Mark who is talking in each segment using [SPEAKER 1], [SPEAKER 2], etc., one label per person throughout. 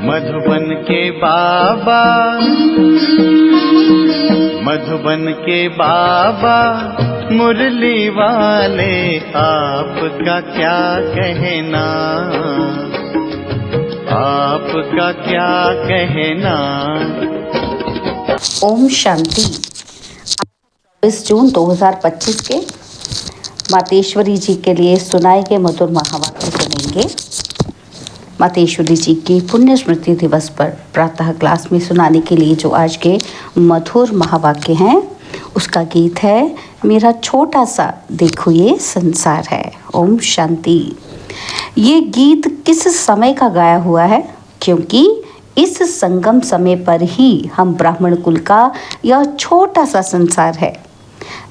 [SPEAKER 1] मधुबन के बाबा, मधुबन के बाबा मुरली वाले, आपका क्या कहना, आपका क्या कहना।
[SPEAKER 2] ओम शांति। 24 जून 2025 के मातेश्वरी जी के लिए सुनाए गए मधुर महावाक्य सुनेंगे। मातेश्वरी जी की पुण्य स्मृति दिवस पर प्रातः क्लास में सुनाने के लिए जो आज के मधुर महावाक्य हैं, उसका गीत है मेरा छोटा सा देखो ये संसार है। ओम शांति। ये गीत किस समय का गाया हुआ है? क्योंकि इस संगम समय पर ही हम ब्राह्मण कुल का यह छोटा सा संसार है।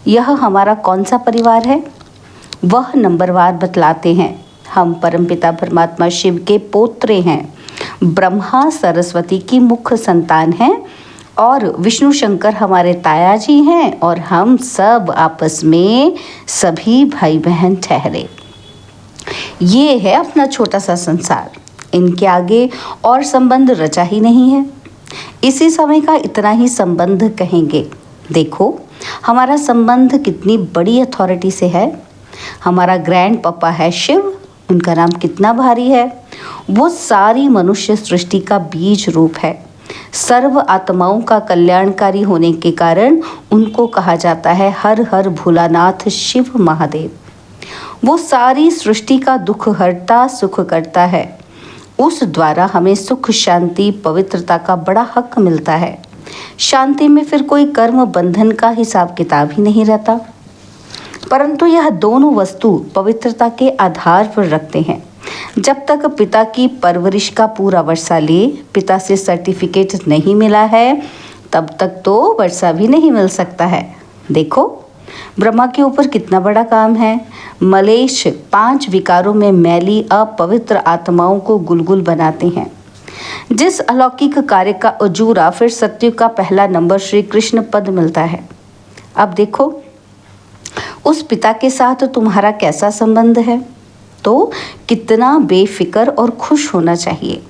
[SPEAKER 2] यह हमारा कौन सा परिवार है, वह नंबरवार बतलाते हैं। हम परमपिता परमात्मा शिव के पोत्रे हैं, ब्रह्मा सरस्वती की मुख्य संतान हैं और विष्णु शंकर हमारे ताया जी हैं, और हम सब आपस में सभी भाई बहन ठहरे। ये है अपना छोटा सा संसार। इनके आगे और संबंध रचा ही नहीं है। इसी समय का इतना ही संबंध कहेंगे। देखो हमारा संबंध कितनी बड़ी अथॉरिटी से है। हमारा ग्रैंड पापा है शिव, उनका नाम कितना भारी है। वो सारी मनुष्य सृष्टि का बीज रूप है। सर्व आत्माओं का कल्याणकारी होने के कारण उनको कहा जाता है हर हर भोलानाथ शिव महादेव। वो सारी सृष्टि का दुख हरता सुख करता है। उस द्वारा हमें सुख शांति पवित्रता का बड़ा हक मिलता है। शांति में फिर कोई कर्म बंधन का हिसाब किताब ही नहीं रहता। परंतु यह दोनों वस्तु पवित्रता के आधार पर रखते हैं। जब तक पिता की परवरिश का पूरा वर्षा ले पिता से सर्टिफिकेट नहीं मिला है, तब तक तो वर्षा भी नहीं मिल सकता है। देखो ब्रह्मा के ऊपर कितना बड़ा काम है। मलेश 5 विकारों में मैली अपवित्र आत्माओं को गुलगुल बनाते हैं। जिस अलौकिक कार्य का अजूरा फिर सत्युग का पहला नंबर श्री कृष्ण पद मिलता है। अब देखो उस पिता के साथ तुम्हारा कैसा संबंध है, तो कितना बेफिक्र और खुश होना चाहिए।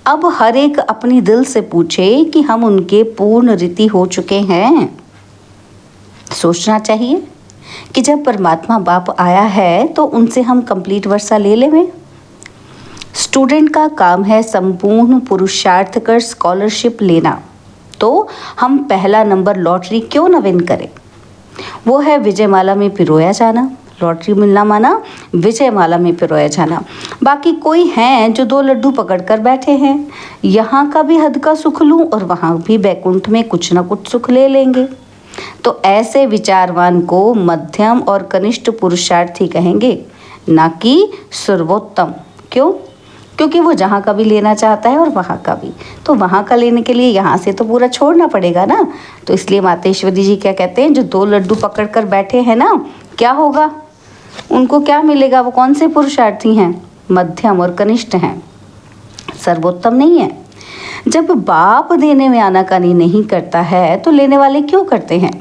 [SPEAKER 2] अब हर एक अपनी दिल से पूछे कि हम उनके पूर्ण रीति हो चुके हैं। सोचना चाहिए कि जब परमात्मा बाप आया है तो उनसे हम कंप्लीट वर्षा ले लें। स्टूडेंट का काम है संपूर्ण पुरुषार्थ कर स्कॉलरशिप लेना, तो हम पहला नंबर लॉटरी क्यों न विन करें। वो है विजयमाला में पिरोया जाना। लॉटरी मिलना माना विजयमाला में पिरोया जाना। बाकी कोई हैं जो 2 लड्डू पकड़कर बैठे हैं, यहाँ का भी हद का सुख लूँ और वहाँ भी बैकुंठ में कुछ ना कुछ सुख ले लेंगे। तो ऐसे विचारवान को मध्यम और कनिष्ठ पुरुषार्थी कहेंगे, ना कि सर्वोत्तम। क्यों? क्योंकि वो जहाँ का भी लेना चाहता है और वहाँ का भी, तो वहाँ का लेने के लिए यहाँ से तो पूरा छोड़ना पड़ेगा ना। तो इसलिए मातेश्वरी जी क्या कहते हैं, जो 2 लड्डू पकड़ कर बैठे हैं ना, क्या होगा उनको, क्या मिलेगा? वो कौन से पुरुषार्थी हैं? मध्यम और कनिष्ठ हैं, सर्वोत्तम नहीं है। जब बाप देने में आनाकानी नहीं करता है तो लेने वाले क्यों करते हैं?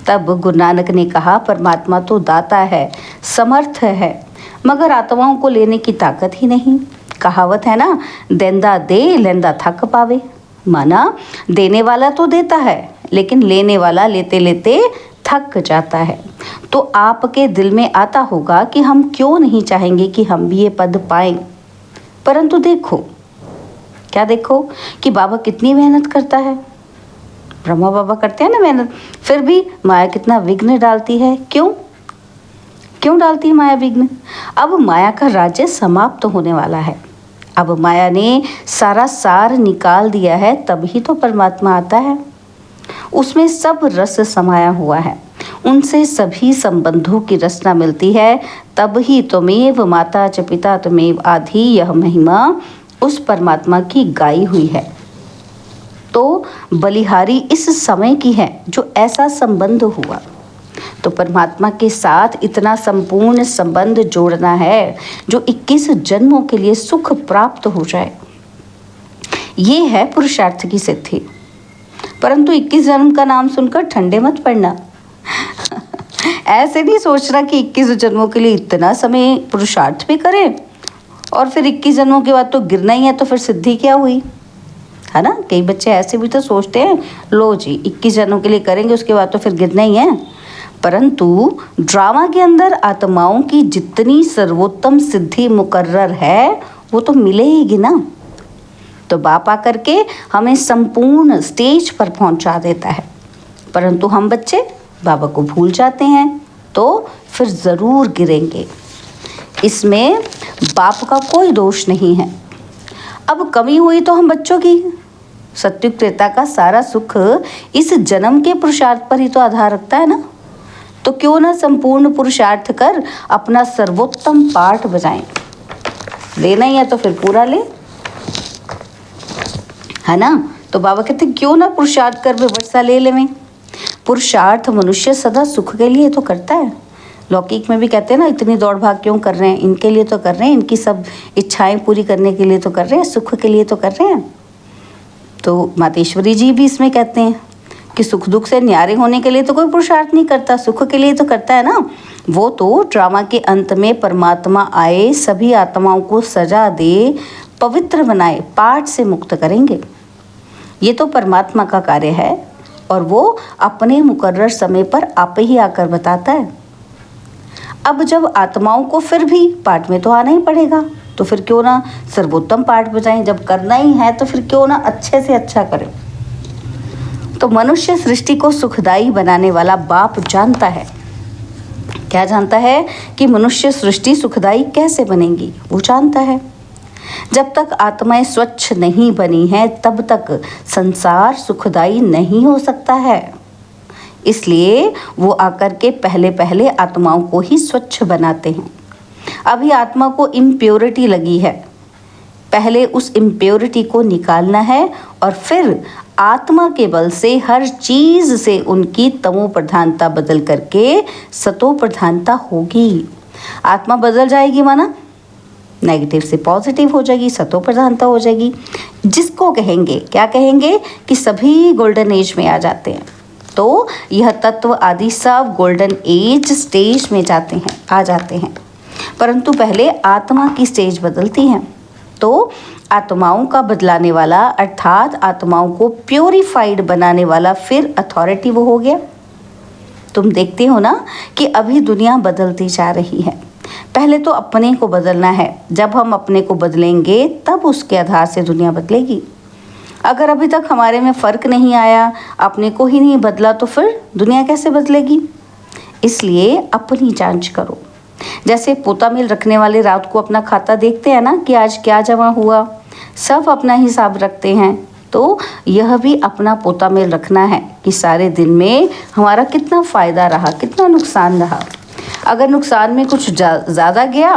[SPEAKER 2] तब गुरु नानक ने कहा परमात्मा तो दाता है, समर्थ है, मगर आत्माओं को लेने की ताकत ही नहीं। कहावत है ना, देंदा दे लेंदा थक पावे। माना देने वाला तो देता है, लेकिन लेने वाला लेते लेते थक जाता है। तो आपके दिल में आता होगा कि हम क्यों नहीं चाहेंगे कि हम भी ये पद पाएं। परंतु देखो, क्या देखो कि बाबा कितनी मेहनत करता है। ब्रह्मा बाबा करते हैं ना मेहनत, फिर भी माया कितना विघ्न डालती है। क्यों डालती है माया विघ्न? अब माया का राज्य समाप्त होने वाला है। अब माया ने सारा सार निकाल दिया है, तभी तो परमात्मा आता है। उसमें सब रस समाया हुआ है, उनसे सभी संबंधों की रचना मिलती है। तब ही त्वमेव माता च पिता त्वमेव आदि, यह महिमा उस परमात्मा की गाई हुई है। तो बलिहारी इस समय की है जो ऐसा संबंध हुआ। तो परमात्मा के साथ इतना संपूर्ण संबंध जोड़ना है जो 21 जन्मों के लिए सुख प्राप्त हो जाए। ये है पुरुषार्थ की सिद्धि। परंतु 21 जन्म का नाम सुनकर ठंडे मत पड़ना। ऐसे नहीं सोचना कि 21 जन्मों के लिए इतना समय पुरुषार्थ भी करें और फिर 21 जन्मों के बाद तो गिरना ही है, तो फिर सिद्धि क्या हुई, है ना। कई बच्चे ऐसे भी तो सोचते हैं, लो जी 21 जन्मों के लिए करेंगे, उसके बाद तो फिर गिरना ही है। परंतु ड्रामा के अंदर आत्माओं की जितनी सर्वोत्तम सिद्धि मुकर्रर है वो तो मिलेगी ना। तो बाप आकर के हमें संपूर्ण स्टेज पर पहुंचा देता है, परंतु हम बच्चे बाबा को भूल जाते हैं तो फिर ज़रूर गिरेंगे। इसमें बाप का कोई दोष नहीं है। अब कमी हुई तो हम बच्चों की। सत्युग त्रेता का सारा सुख इस जन्म के पुरुषार्थ पर ही तो आधार रखता है ना। तो क्यों ना संपूर्ण पुरुषार्थ कर अपना सर्वोत्तम पाठ बजाएं। लेना ही है तो फिर पूरा ले, है ना। तो बाबा कहते क्यों ना पुरुषार्थ कर वर्षा ले लेवें। पुरुषार्थ मनुष्य सदा सुख के लिए तो करता है। लौकिक में भी कहते हैं ना, इतनी दौड़ भाग क्यों कर रहे हैं, इनके लिए तो कर रहे हैं, इनकी सब इच्छाएं पूरी करने के लिए तो कर रहे हैं, सुख के लिए तो कर रहे हैं। तो मातेश्वरी जी भी इसमें कहते हैं कि सुख दुख से न्यारे होने के लिए तो कोई पुरुषार्थ नहीं करता, सुख के लिए तो करता है ना। वो तो ड्रामा के अंत में परमात्मा आए, सभी आत्माओं को सजा दे, पवित्र बनाए, पाठ से मुक्त करेंगे। ये तो परमात्मा का कार्य है और वो अपने मुकर्रर समय पर आप ही आकर बताता है। अब जब आत्माओं को फिर भी पाठ में तो आना ही पड़ेगा, तो फिर क्यों ना सर्वोत्तम पाठ बजाएं। जब करना ही है तो फिर क्यों ना अच्छे से अच्छा करें। तो मनुष्य सृष्टि को सुखदायी बनाने वाला बाप जानता है। क्या जानता है कि मनुष्य सृष्टि सुखदायी कैसे बनेगी, वो जानता है। जब तक आत्माएं स्वच्छ नहीं बनी हैं तब तक संसार सुखदायी नहीं हो सकता है। इसलिए वो आकर के पहले पहले आत्माओं को ही स्वच्छ बनाते हैं। अभी आत्मा को इम्प्योरिटी लगी है, पहले उस इम्प्योरिटी को निकालना है और फिर आत्मा के बल से हर चीज़ से उनकी तमो प्रधानता बदल करके सतो प्रधानता होगी। आत्मा बदल जाएगी, माना नेगेटिव से पॉजिटिव हो जाएगी, सतो प्रधानता हो जाएगी। जिसको कहेंगे, क्या कहेंगे कि सभी गोल्डन एज में आ जाते हैं। तो यह तत्व आदि सब गोल्डन एज स्टेज में जाते हैं, आ जाते हैं। परंतु पहले आत्मा की स्टेज बदलती है। तो आत्माओं का बदलाने वाला अर्थात आत्माओं को प्योरीफाइड बनाने वाला फिर अथॉरिटी वो हो गया। तुम देखते हो ना कि अभी दुनिया बदलती जा रही है। पहले तो अपने को बदलना है, जब हम अपने को बदलेंगे तब उसके आधार से दुनिया बदलेगी। अगर अभी तक हमारे में फ़र्क नहीं आया, अपने को ही नहीं बदला, तो फिर दुनिया कैसे बदलेगी। इसलिए अपनी जांच करो। जैसे पोता मिल रखने वाले रात को अपना खाता देखते हैं ना कि आज क्या जमा हुआ, सब अपना हिसाब रखते हैं। तो यह भी अपना पोता मिल रखना है कि सारे दिन में हमारा कितना फ़ायदा रहा, कितना नुकसान रहा। अगर नुकसान में कुछ ज़्यादा गया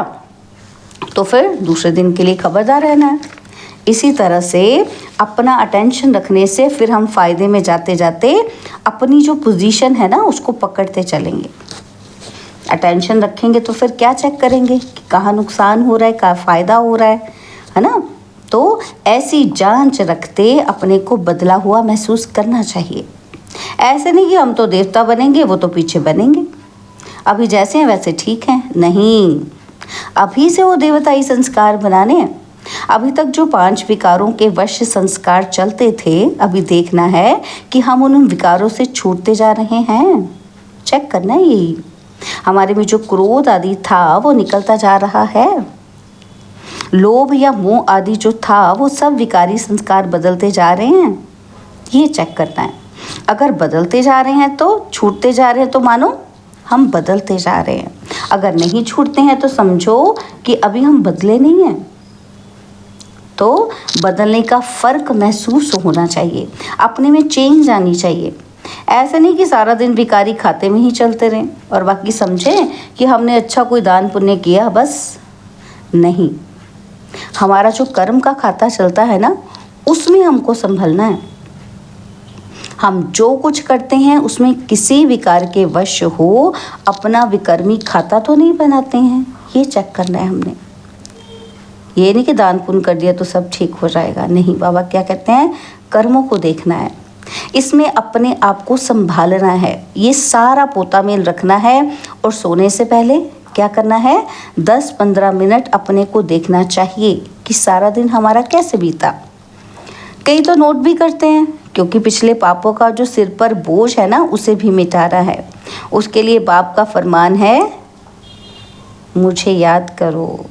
[SPEAKER 2] तो फिर दूसरे दिन के लिए खबरदार रहना है। इसी तरह से अपना अटेंशन रखने से फिर हम फ़ायदे में जाते जाते अपनी जो पोजीशन है ना उसको पकड़ते चलेंगे। अटेंशन रखेंगे तो फिर क्या चेक करेंगे कि कहाँ नुकसान हो रहा है, कहाँ फ़ायदा हो रहा है ना। तो ऐसी जांच रखते अपने को बदला हुआ महसूस करना चाहिए। ऐसे नहीं कि हम तो देवता बनेंगे, वो तो पीछे बनेंगे, अभी जैसे हैं वैसे ठीक हैं। नहीं, अभी से वो देवताई संस्कार बनाने हैं। अभी तक जो 5 विकारों के वश संस्कार चलते थे, अभी देखना है कि हम उन विकारों से छूटते जा रहे हैं। चेक करना है यही। हमारे में जो क्रोध आदि था वो निकलता जा रहा है। लोभ या मोह आदि जो था वो सब विकारी संस्कार बदलते जा रहे हैं, ये चेक करना है। अगर बदलते जा रहे हैं तो छूटते जा रहे हैं, तो मानो हम बदलते जा रहे हैं। अगर नहीं छूटते हैं तो समझो कि अभी हम बदले नहीं हैं। तो बदलने का फ़र्क महसूस होना चाहिए, अपने में चेंज आनी चाहिए। ऐसे नहीं कि सारा दिन भिखारी खाते में ही चलते रहें और बाकी समझें कि हमने अच्छा कोई दान पुण्य किया, बस नहीं। हमारा जो कर्म का खाता चलता है ना, उसमें हमको संभलना है। हम जो कुछ करते हैं उसमें किसी विकार के वश हो अपना विकर्मी खाता तो नहीं बनाते हैं, ये चेक करना है हमने। ये नहीं कि दान पुण्य कर दिया तो सब ठीक हो जाएगा, नहीं। बाबा क्या कहते हैं, कर्मों को देखना है, इसमें अपने आप को संभालना है, ये सारा पोता मेल रखना है। और सोने से पहले क्या करना है, 10-15 मिनट अपने को देखना चाहिए कि सारा दिन हमारा कैसे बीता। कई तो नोट भी करते हैं, क्योंकि पिछले पापों का जो सिर पर बोझ है ना, उसे भी मिटाना है। उसके लिए बाप का फरमान है, मुझे याद करो।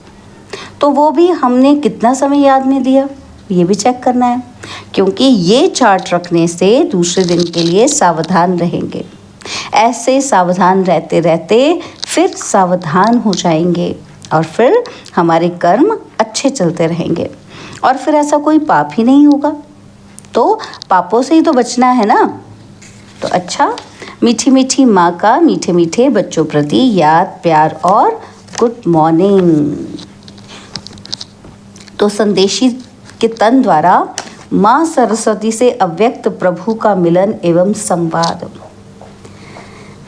[SPEAKER 2] तो वो भी हमने कितना समय याद में दिया, ये भी चेक करना है, क्योंकि ये चार्ट रखने से दूसरे दिन के लिए सावधान रहेंगे। ऐसे सावधान रहते रहते फिर सावधान हो जाएंगे और फिर हमारे कर्म अच्छे चलते रहेंगे और फिर ऐसा कोई पाप ही नहीं होगा। तो पापों से ही तो बचना है ना। तो अच्छा, मीठी मीठी माँ का मीठे मीठे बच्चों प्रति याद, प्यार और गुड मॉर्निंग। तो संदेशी के तन द्वारा माँ सरस्वती से अव्यक्त प्रभु का मिलन एवं संवाद।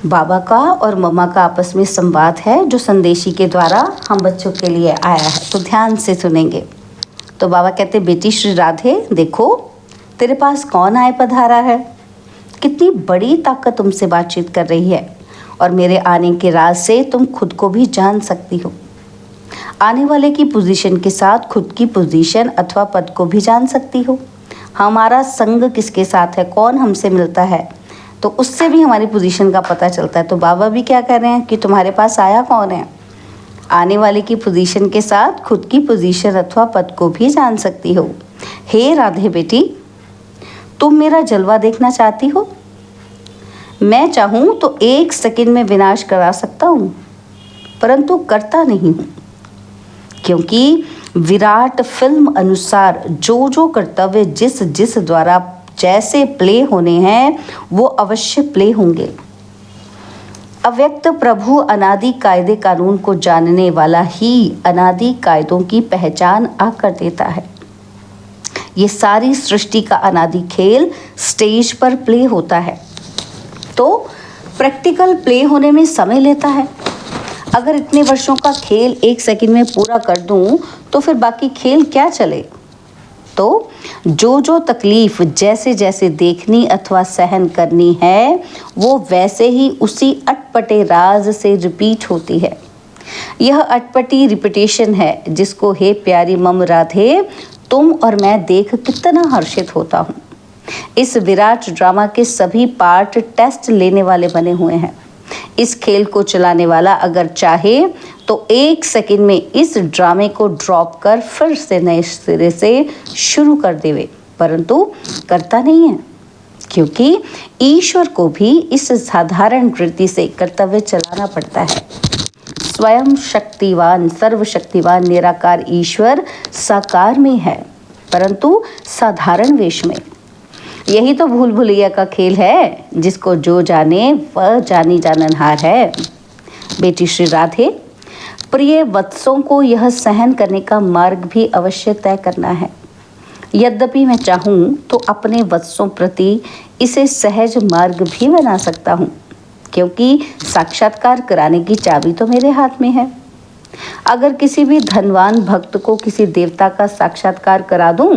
[SPEAKER 2] बाबा का और मम्मा का आपस में संवाद है, जो संदेशी के द्वारा हम बच्चों के लिए आया है। तो ध्यान से सुनेंगे। तो बाबा कहते, बेटी श्री राधे, देखो तेरे पास कौन आए पधारा है। कितनी बड़ी ताकत तुमसे बातचीत कर रही है और मेरे आने के राज से तुम खुद को भी जान सकती हो। आने वाले की पोजीशन के साथ खुद की पोजीशन अथवा पद को भी जान सकती हो। हमारा संग किसके साथ है, कौन हमसे मिलता है, तो उससे भी हमारी पोजीशन का पता चलता है। तो बाबा भी क्या कह रहे हैं कि तुम्हारे पास आया कौन है। आने वाले की पोजीशन के साथ खुद की पोजीशन अथवा पद को भी जान सकती हो। हे राधे बेटी, तुम मेरा जलवा देखना चाहती हो। मैं चाहूँ तो 1 सेकंड में विनाश करा सकता हूँ, परंतु करता नहीं हूँ, क्योंकि विराट फिल्म अनुसार जो जो कर्तव्य जिस जिस द्वारा जैसे प्ले होने हैं वो अवश्य प्ले होंगे। अव्यक्त प्रभु अनादि कायदे कानून को जानने वाला ही अनादि कायदों की पहचान आकर देता है। ये सारी सृष्टि का अनादि खेल स्टेज पर प्ले होता है, तो प्रैक्टिकल प्ले होने में समय लेता है। अगर इतने वर्षों का खेल 1 सेकंड में पूरा कर दूं तो फिर बाकी खेल क्या चले। तो जो जो तकलीफ जैसे जैसे देखनी अथवा सहन करनी है वो वैसे ही उसी अटपटे राज से रिपीट होती है। यह अटपटी रिपीटेशन है जिसको हे प्यारी मम राधे तुम और मैं देख कितना हर्षित होता हूँ। इस विराट ड्रामा के सभी पार्ट टेस्ट लेने वाले बने हुए हैं। इस खेल को चलाने वाला अगर चाहे तो 1 सेकंड में इस ड्रामे को ड्रॉप कर फिर से नए सिरे से शुरू कर देवे, परंतु करता नहीं है, क्योंकि ईश्वर को भी इस साधारण वृत्ति से कर्तव्य चलाना पड़ता है। स्वयं शक्तिवान सर्वशक्तिवान निराकार ईश्वर साकार में है, परंतु साधारण वेश में। यही तो भूल भुलैया का खेल है, जिसको जो जाने वह जानी जाननहार है। बेटी श्री राधे, प्रिय वत्सों को यह सहन करने का मार्ग भी अवश्य तय करना है। यद्यपि मैं चाहूँ तो अपने वत्सों प्रति इसे सहज मार्ग भी बना सकता हूँ, क्योंकि साक्षात्कार कराने की चाबी तो मेरे हाथ में है। अगर किसी भी धनवान भक्त को किसी देवता का साक्षात्कार करा दूं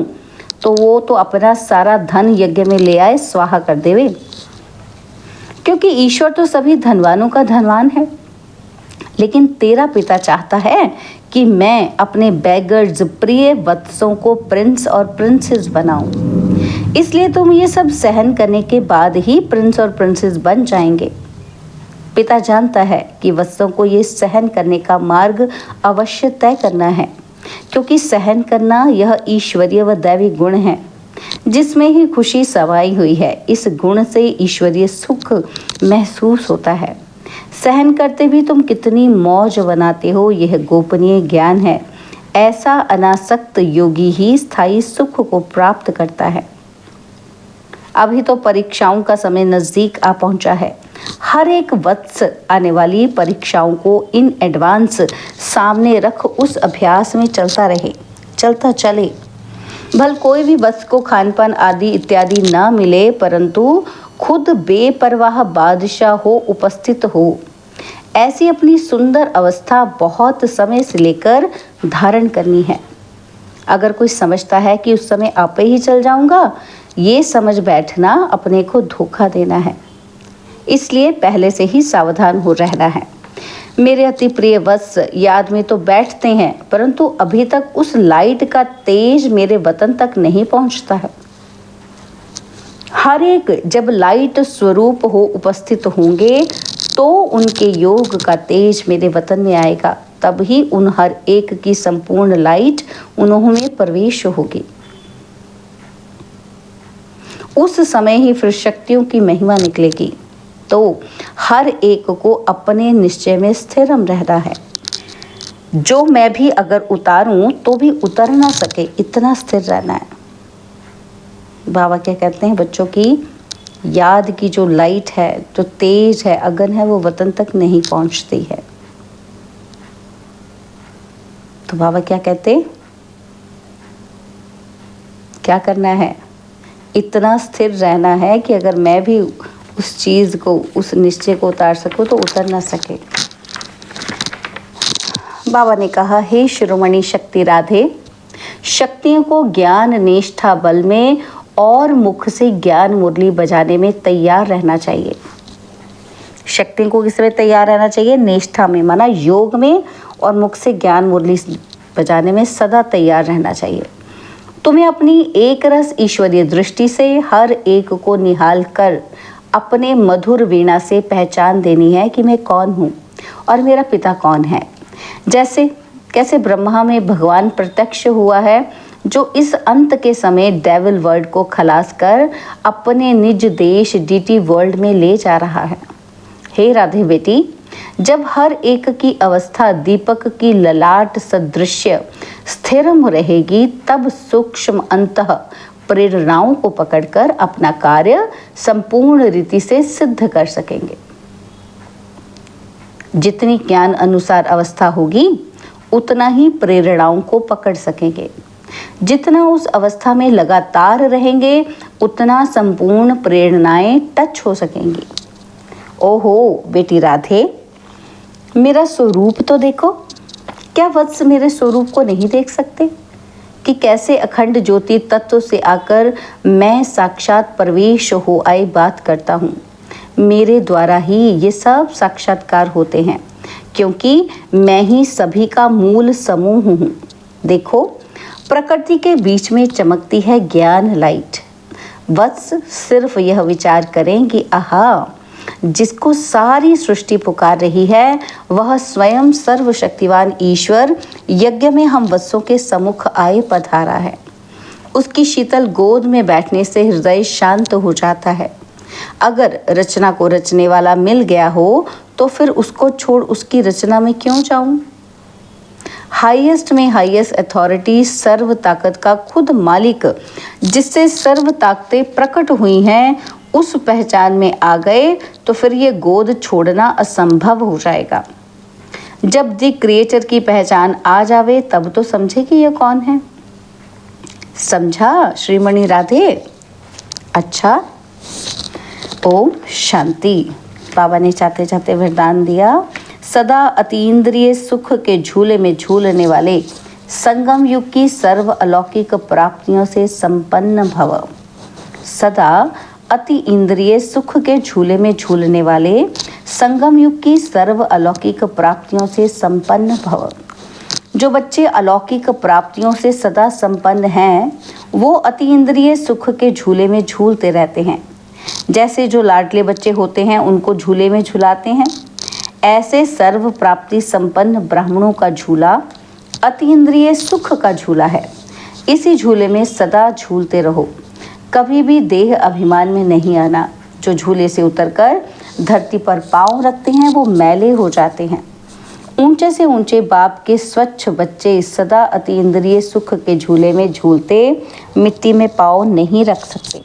[SPEAKER 2] तो वो तो अपना सारा धन यज्ञ में ले आए स्वाहा कर देवे, क्योंकि ईश्वर तो सभी धनवानों का धनवान है। लेकिन तेरा पिता चाहता है कि मैं अपने बेगर्स प्रिय वत्सों को प्रिंस और प्रिंसेस बनाऊं, इसलिए तुम ये सब सहन करने के बाद ही प्रिंस और प्रिंसेस बन जाएंगे। पिता जानता है कि वत्सों को ये सहन करने का मार्ग अवश्य तय करना है, क्योंकि सहन करना यह ईश्वरीय व दैवी गुण है, जिसमें ही खुशी समाई हुई है। इस गुण से ईश्वरीय सुख महसूस होता है। सहन करते भी तुम कितनी मौज बनाते हो, यह गोपनीय ज्ञान है। ऐसा अनासक्त योगी ही स्थायी सुख को प्राप्त करता है। अभी तो परीक्षाओं का समय नजदीक आ पहुंचा है। हर एक वत्स आने वाली परीक्षाओं को इन एडवांस सामने रख उस अभ्यास में चलता चले। भल कोई भी वत्स को खान पान आदि इत्यादि ना मिले, परंतु खुद बेपरवाह बादशाह हो उपस्थित हो, ऐसी अपनी सुंदर अवस्था बहुत समय से लेकर धारण करनी है। अगर कोई समझता है कि उस समय आपे ही चल जाऊंगा, ये समझ बैठना अपने को धोखा देना है। इसलिए पहले से ही सावधान हो रहना है। मेरे अति प्रिय वत्स, याद में तो बैठते हैं, परंतु अभी तक उस लाइट का तेज मेरे वतन तक नहीं पहुंचता है। हर एक जब लाइट स्वरूप हो उपस्थित होंगे तो उनके योग का तेज मेरे वतन में आएगा, तब ही उन हर एक की संपूर्ण लाइट उन्होंने प्रवेश होगी। उस समय ही फिर शक्तियों की महिमा निकलेगी। तो हर एक को अपने निश्चय में स्थिरम रहना है। जो मैं भी अगर उतारूं तो भी उतर ना सके, इतना स्थिर रहना है। बाबा क्या कहते हैं, बच्चों की याद की जो लाइट है, जो तेज है, अगन है, वो वतन तक नहीं पहुंचती है। तो बाबा क्या कहते, क्या करना है, इतना स्थिर रहना है कि अगर मैं भी उस चीज को, उस निश्चय को उतार सकूं तो उतर ना सके। बाबा ने कहा, हे शिरोमणि शक्ति राधे, शक्तियों को ज्ञान निष्ठा बल में और मुख से ज्ञान मुरली बजाने में तैयार रहना चाहिए। शक्तियों को किस में तैयार रहना चाहिए, निष्ठा में, माना योग में, और मुख से ज्ञान मुरली बजाने में सदा तैयार रहना चाहिए। तुम्हें अपनी एक रस ईश्वरीय दृष्टि से हर एक को निहाल कर अपने मधुर वीणा से पहचान देनी है कि मैं कौन हूँ और मेरा पिता कौन है। जैसे कैसे ब्रह्मा में भगवान प्रत्यक्ष हुआ है, जो इस अंत के समय डेविल वर्ल्ड को खलास कर अपने निज देश डीटी वर्ल्ड में ले जा रहा है। हे राधे बेटी, जब हर एक की अवस्था दीपक की ललाट सदृश्य स्थिरम रहेगी, तब सूक्ष्म अंतः प्रेरणाओं को पकड़कर अपना कार्य संपूर्ण रीति से सिद्ध कर सकेंगे। जितनी ज्ञान अनुसार अवस्था होगी, उतना ही प्रेरणाओं को पकड़ सकेंगे। जितना उस अवस्था में लगातार रहेंगे, उतना संपूर्ण प्रेरणाएं टच हो सकेंगी। ओहो बेटी राधे, मेरा स्वरूप तो देखो। क्या वत्स मेरे स्वरूप को नहीं देख सकते कि कैसे अखंड ज्योति तत्व से आकर मैं साक्षात प्रवेश हो आई बात करता हूँ। मेरे द्वारा ही ये सब साक्षात्कार होते हैं, क्योंकि मैं ही सभी का मूल समूह हूँ। देखो, प्रकृति के बीच में चमकती है ज्ञान लाइट। वत्स सिर्फ यह विचार करें कि आहा, जिसको सारी सृष्टि पुकार रही है, वह स्वयं सर्वशक्तिवान ईश्वर यज्ञ में हम वत्सों के सम्मुख आए पधारा है। उसकी शीतल गोद में बैठने से हृदय शांत हो जाता है। अगर रचना को रचने वाला मिल गया हो तो फिर उसको छोड़ उसकी रचना में क्यों जाऊं? हाईएस्ट में हाईएस्ट अथॉरिटी, सर्व ताकत का खुद मालिक, जिससे सर्व ताकतें प्रकट हुई हैं, उस पहचान में आ गए तो फिर ये गोद छोड़ना असंभव हो जाएगा। जब द क्रिएटर की पहचान आ जावे, तब तो समझे कि ये कौन है। समझा श्रीमणि राधे? अच्छा, ओम शांति। बाबा ने चाहते चाहते वरदान दिया, सदा अतीन्द्रिय सुख के झूले में झूलने वाले संगम युग की सर्व अलौकिक प्राप्तियों से संपन्न भव। सदा अति इंद्रिय सुख के झूले में झूलने वाले संगम युग की सर्व अलौकिक प्राप्तियों से संपन्न भव। जो बच्चे अलौकिक प्राप्तियों से सदा संपन्न हैं, वो अति इंद्रिय सुख के झूले में झूलते रहते हैं। जैसे जो लाडले बच्चे होते हैं, उनको झूले में झुलाते हैं, ऐसे सर्व प्राप्ति संपन्न ब्राह्मणों का झूला अति इंद्रिय सुख का झूला है। इसी झूले में सदा झूलते रहो, कभी भी देह अभिमान में नहीं आना। जो झूले से उतरकर धरती पर पांव रखते हैं, वो मैले हो जाते हैं। ऊंचे से ऊंचे बाप के स्वच्छ बच्चे सदा अति इंद्रिय सुख के झूले में झूलते मिट्टी में पांव नहीं रख सकते।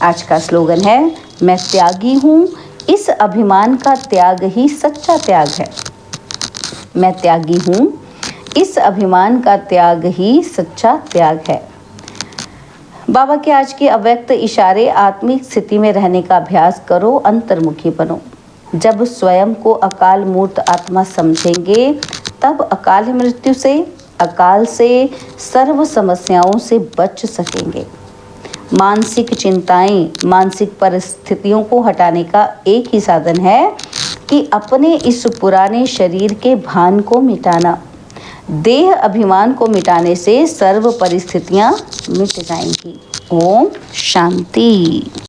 [SPEAKER 2] आज का स्लोगन है, मैं त्यागी हूँ, इस अभिमान का त्याग ही सच्चा त्याग है। मैं त्यागी हूँ, इस अभिमान का त्याग ही सच्चा त्याग है। बाबा के आज के अव्यक्त इशारे, आत्मिक स्थिति में रहने का अभ्यास करो, अंतर्मुखी बनो। जब स्वयं को अकाल मूर्त आत्मा समझेंगे, तब अकाल मृत्यु से, अकाल से, सर्व समस्याओं से बच सकेंगे। मानसिक चिंताएं, मानसिक परिस्थितियों को हटाने का एक ही साधन है कि अपने इस पुराने शरीर के भान को मिटाना। देह अभिमान को मिटाने से सर्व परिस्थितियां मिट जाएंगी। ओम शांति।